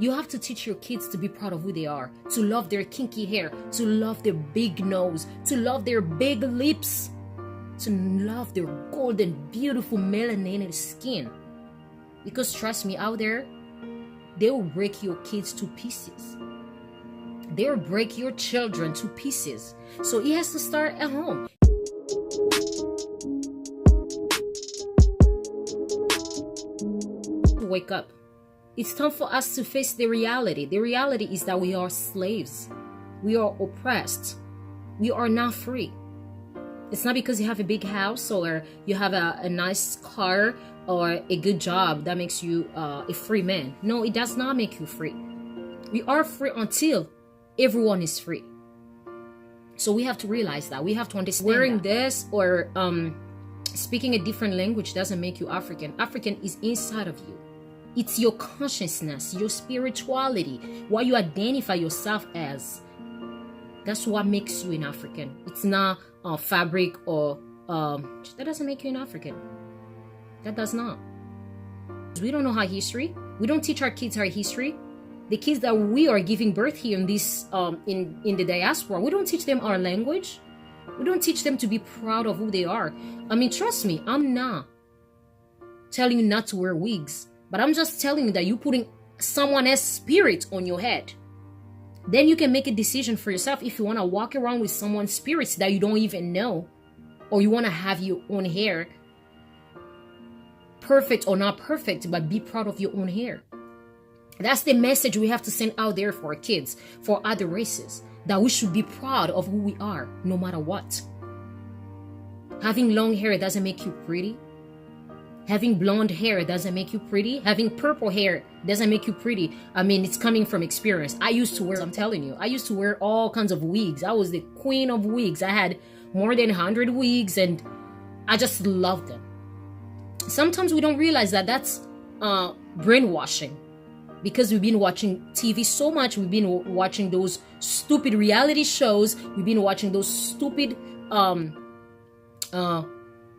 You have to teach your kids to be proud of who they are, to love their kinky hair, to love their big nose, to love their big lips, to love their golden, beautiful, melanated skin. Because trust me, out there, they will break your kids to pieces. They'll break your children to pieces. So it has to start at home. Wake up. It's time for us to face the reality. The reality is that we are slaves. We are oppressed. We are not free. It's not because you have a big house or you have a nice car or a good job that makes you a free man. No, it does not make you free. We are free until everyone is free. So we have to realize that. We have to understand wearing this or speaking a different language doesn't make you African. African is inside of you. It's your consciousness, your spirituality, what you identify yourself as. That's what makes you an African. It's not fabric or that doesn't make you an African. That does not. We don't know our history. We don't teach our kids our history. The kids that we are giving birth here in this in the diaspora, we don't teach them our language. We don't teach them to be proud of who they are. I mean, trust me, I'm not telling you not to wear wigs, but I'm just telling you that you're putting someone else's spirit on your head. Then you can make a decision for yourself if you want to walk around with someone's spirits that you don't even know, or you want to have your own hair, perfect or not perfect, but be proud of your own hair. That's the message we have to send out there for our kids, for other races, that we should be proud of who we are, no matter what. Having long hair doesn't make you pretty. Having blonde hair doesn't make you pretty. Having purple hair doesn't make you pretty. I mean, it's coming from experience. I'm telling you, I used to wear all kinds of wigs. I was the queen of wigs. I had more than 100 wigs and I just loved them. Sometimes we don't realize that that's brainwashing. Because we've been watching TV so much, we've been watching those stupid reality shows, we've been watching those stupid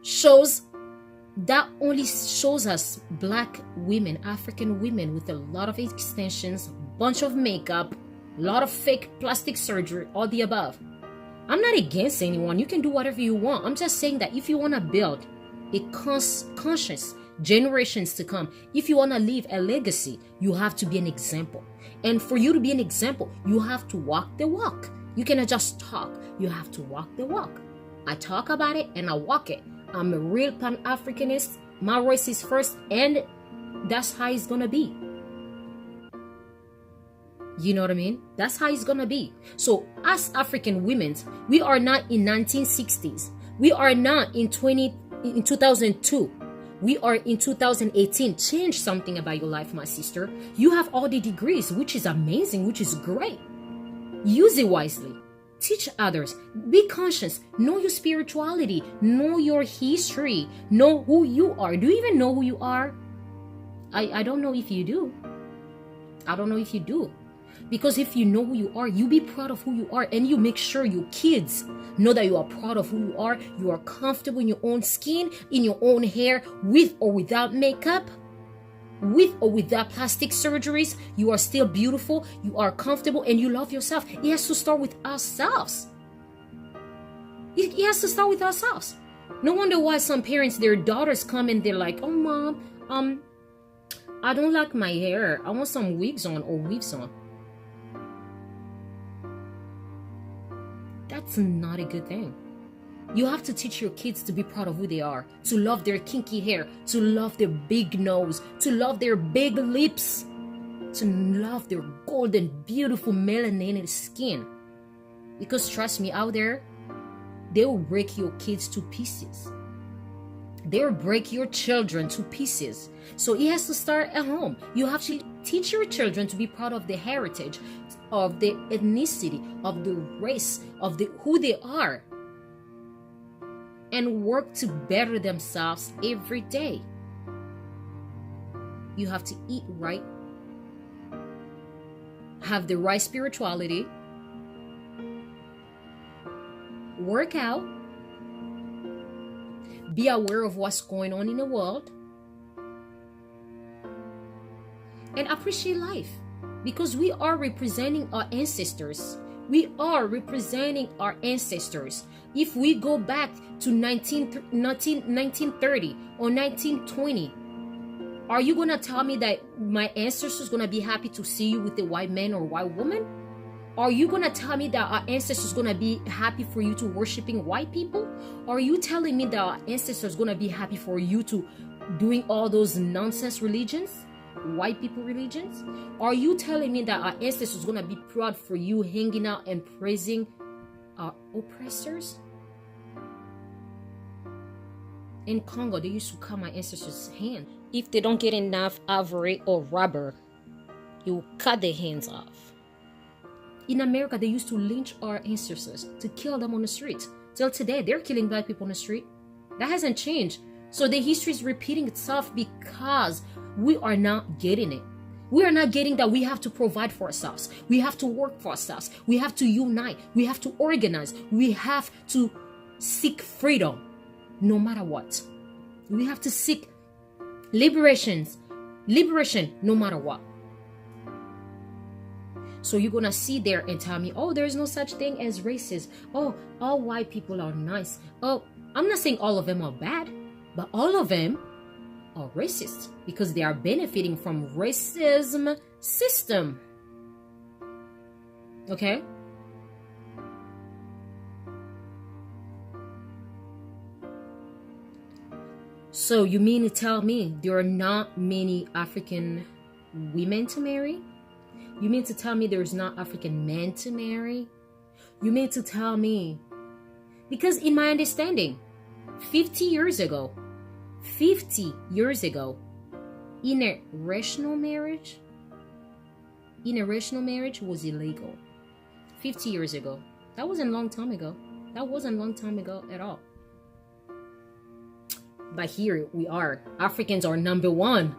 shows that only shows us black women, African women with a lot of extensions, bunch of makeup, a lot of fake plastic surgery, all the above. I'm not against anyone. You can do whatever you want. I'm just saying that if you want to build a conscious generations to come, if you want to leave a legacy, you have to be an example. And for you to be an example, you have to walk the walk. You cannot just talk. You have to walk the walk. I talk about it and I walk it. I'm a real Pan-Africanist. My race is first, and that's how it's gonna be. You know what I mean? That's how it's gonna be. So as African women, we are not in 1960s. We are not in 2002. We are in 2018. Change something about your life, my sister. You have all the degrees, which is amazing, which is great. Use it wisely. Teach others. Be conscious. Know your spirituality. Know your history. Know who you are. Do you even know who you are? I don't know if you do. I don't know if you do. Because if you know who you are, you be proud of who you are, and you make sure your kids know that you are proud of who you are. You are comfortable in your own skin, in your own hair, with or without makeup, with or without plastic surgeries. You are still beautiful, you are comfortable, and you love yourself. It has to start with ourselves. It has to start with ourselves. No wonder why some parents, their daughters come and they're like, oh mom, I don't like my hair. I want some wigs on or weaves on. That's not a good thing. You have to teach your kids to be proud of who they are, to love their kinky hair, to love their big nose, to love their big lips, to love their golden, beautiful, melanated skin. Because trust me, out there, they will break your kids to pieces. They will break your children to pieces. So it has to start at home. You have to teach your children to be proud of the heritage, of the ethnicity, of the race, of who they are, and work to better themselves every day. You have to eat right, have the right spirituality, work out, be aware of what's going on in the world, and appreciate life. because we are representing our ancestors. We are representing our ancestors. If we go back to 1930 or 1920, are you going to tell me that my ancestors going to be happy to see you with a white man or white woman? Are you going to tell me that our ancestors going to be happy for you to worshiping white people? Are you telling me that our ancestors going to be happy for you to doing all those nonsense religions? White people religions? Are you telling me that our ancestors going to be proud for you hanging out and praising our oppressors? In Congo, they used to cut my ancestors' hand. If they don't get enough ivory or rubber, you will cut their hands off. In America, they used to lynch our ancestors, to kill them on the street. Till today, they're killing black people on the street. That hasn't changed. So the history is repeating itself because we are not getting it. We are not getting that we have to provide for ourselves. We have to work for ourselves. We have to unite. We have to organize. We have to seek freedom no matter what. We have to seek liberation no matter what. So you're gonna see there and tell me, oh, there's no such thing as racist. Oh, all white people are nice. Oh, I'm not saying all of them are bad, but all of them are racist because they are benefiting from racism system. Okay? So you mean to tell me there are not many African women to marry? You mean to tell me there's not African men to marry? You mean to tell me? Because in my understanding, 50 years ago, interracial marriage was illegal. 50 years ago. That wasn't a long time ago. That wasn't a long time ago at all. But here we are. Africans are number one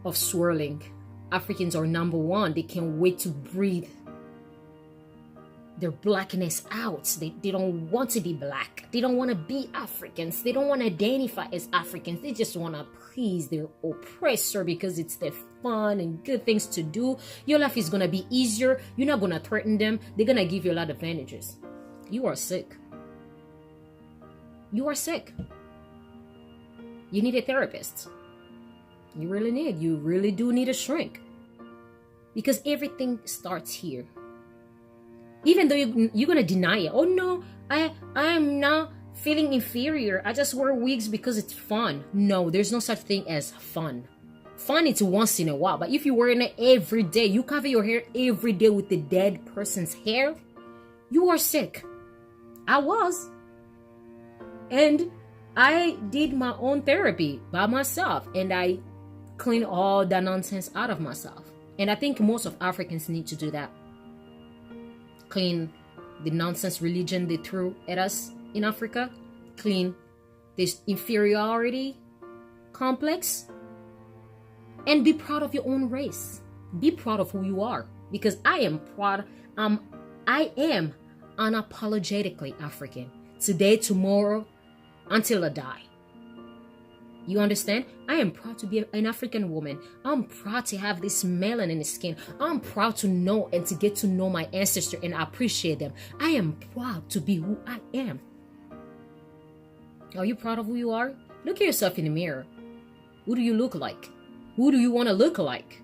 of swirling. Africans are number one. They can't wait to breathe their blackness out. They don't want to be black. They don't want to be Africans. They don't want to identify as Africans. They just want to please their oppressor because it's their fun and good things to do. Your life is going to be easier. You're not going to threaten them. They're going to give you a lot of advantages. You are sick. You are sick. You need a therapist. You really do need a shrink. Because everything starts here. Even though you're going to deny it. Oh no, I am not feeling inferior. I just wear wigs because it's fun. No, there's no such thing as fun. Fun is once in a while. But if you're wearing it every day, you cover your hair every day with the dead person's hair, you are sick. I was. And I did my own therapy by myself. And I cleaned all that nonsense out of myself. And I think most of Africans need to do that. Clean the nonsense religion they threw at us in Africa. Clean this inferiority complex. And be proud of your own race. Be proud of who you are. Because I am proud. I am unapologetically African. Today, tomorrow, until I die. You understand? I am proud to be an African woman. I'm proud to have this melanin in the skin. I'm proud to know and to get to know my ancestors and appreciate them. I am proud to be who I am. Are you proud of who you are? Look at yourself in the mirror. Who do you look like? Who do you want to look like?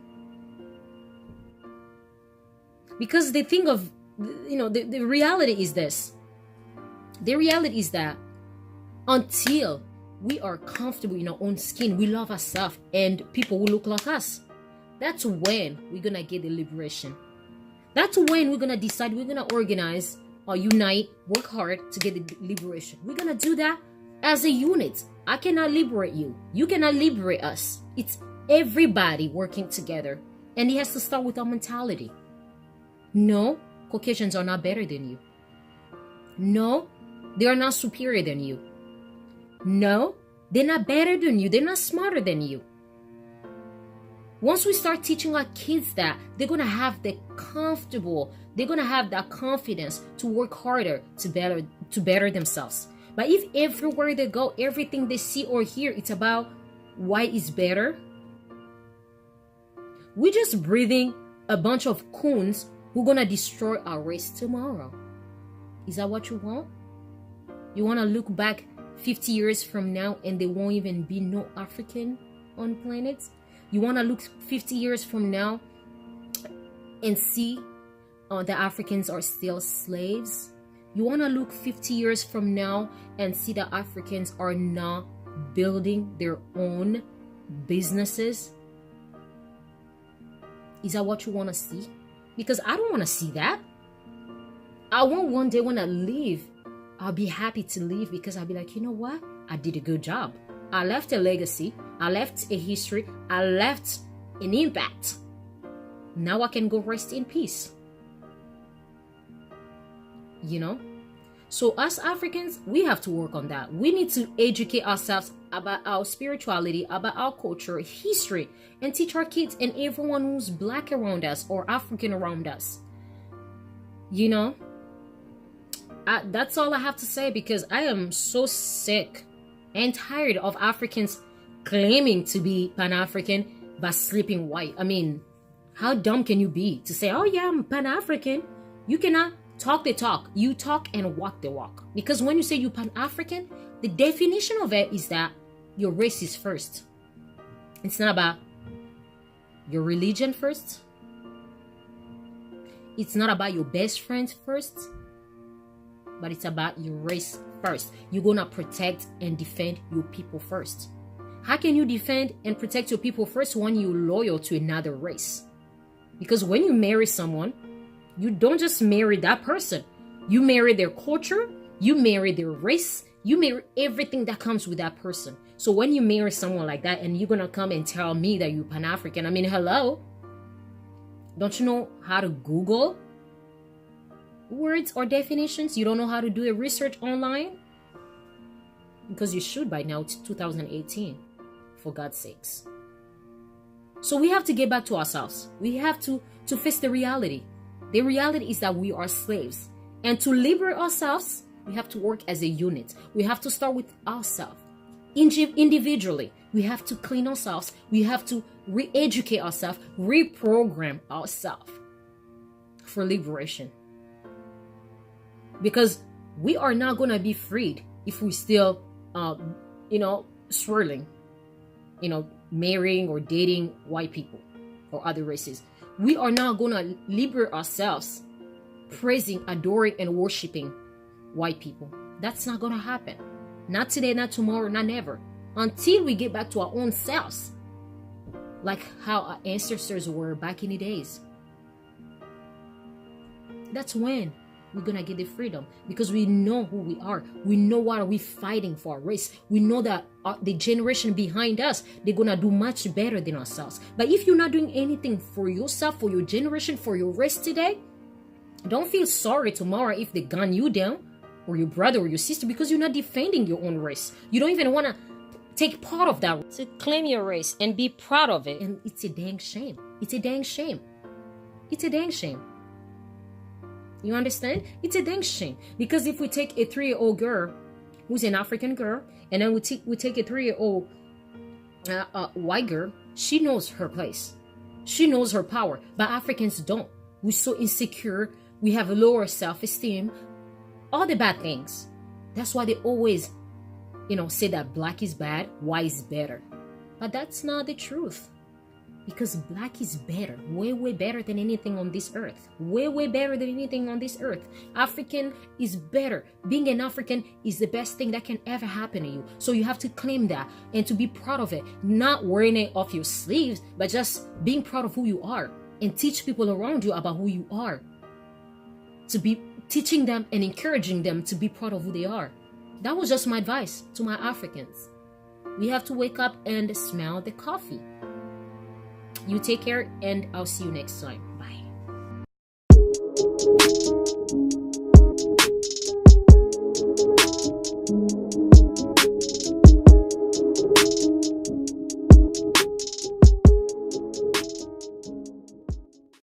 Because the thing of, the reality is this. The reality is that until we are comfortable in our own skin, we love ourselves, and people will look like us. That's when we're going to get the liberation. That's when we're going to decide, we're going to organize or unite, work hard to get the liberation. We're going to do that as a unit. I cannot liberate you. You cannot liberate us. It's everybody working together. And it has to start with our mentality. No, Caucasians are not better than you. No, they are not superior than you. No, they're not better than you. They're not smarter than you. Once we start teaching our kids that, they're going to have the they're going to have that confidence to work harder to better themselves. But if everywhere they go, everything they see or hear, it's about white is better, we're just breathing a bunch of coons who are gonna destroy our race tomorrow. Is that what you want? You want to look back 50 years from now and there won't even be no African on the planet? You want to look 50 years from now and see the Africans are still slaves? You want to look 50 years from now and see that Africans are not building their own businesses? Is that what you want to see? Because I don't want to see that. I want one day when I leave, I'll be happy to leave because I'll be like, you know what? I did a good job. I left a legacy. I left a history. I left an impact. Now I can go rest in peace. You know? So us Africans, we have to work on that. We need to educate ourselves about our spirituality, about our culture, history, and teach our kids and everyone who's Black around us or African around us. You know? That's all I have to say, because I am so sick and tired of Africans claiming to be Pan-African but sleeping white. I mean, how dumb can you be to say, oh yeah, I'm Pan-African? You cannot talk the talk. You talk and walk the walk. Because when you say you Pan-African, the definition of it is that your race is first. It's not about your religion first. It's not about your best friends first. But it's about your race first. You're gonna protect and defend your people first. How can you defend and protect your people first when you're loyal to another race? Because when you marry someone, you don't just marry that person. You marry their culture, you marry their race, you marry everything that comes with that person. So when you marry someone like that and you're gonna come and tell me that you're Pan-African, I mean, hello? Don't you know how to Google words or definitions? You don't know how to do a research online? Because you should by now. It's 2018, for God's sakes. So we have to get back to ourselves. We have to face the reality. The reality is that we are slaves. And to liberate ourselves, we have to work as a unit. We have to start with ourselves. Individually, we have to clean ourselves. We have to re-educate ourselves, reprogram ourselves for liberation. Because we are not going to be freed if we still, swirling, marrying or dating white people or other races. We are not going to liberate ourselves praising, adoring, and worshiping white people. That's not going to happen. Not today, not tomorrow, not never. Until we get back to our own selves. Like how our ancestors were back in the days. That's when we're going to get the freedom. Because we know who we are. We know what are we fighting for our race. We know that the generation behind us, they're going to do much better than ourselves. But if you're not doing anything for yourself, for your generation, for your race today, don't feel sorry tomorrow if they gun you down, or your brother or your sister, because you're not defending your own race. You don't even want to take part of that. So claim your race and be proud of it. And it's a dang shame. It's a dang shame. It's a dang shame. You understand? It's a dang shame. Because if we take a 3-year-old girl who's an African girl, and then we take a 3-year-old white girl, she knows her place. She knows her power. But Africans don't. We're so insecure. We have a lower self-esteem. All the bad things. That's why they always, say that black is bad, white is better. But that's not the truth. Because black is better. Way, way better than anything on this earth. Way, way better than anything on this earth. African is better. Being an African is the best thing that can ever happen to you. So you have to claim that and to be proud of it. Not wearing it off your sleeves, but just being proud of who you are. And teach people around you about who you are. To be teaching them and encouraging them to be proud of who they are. That was just my advice to my Africans. We have to wake up and smell the coffee. You take care, and I'll see you next time.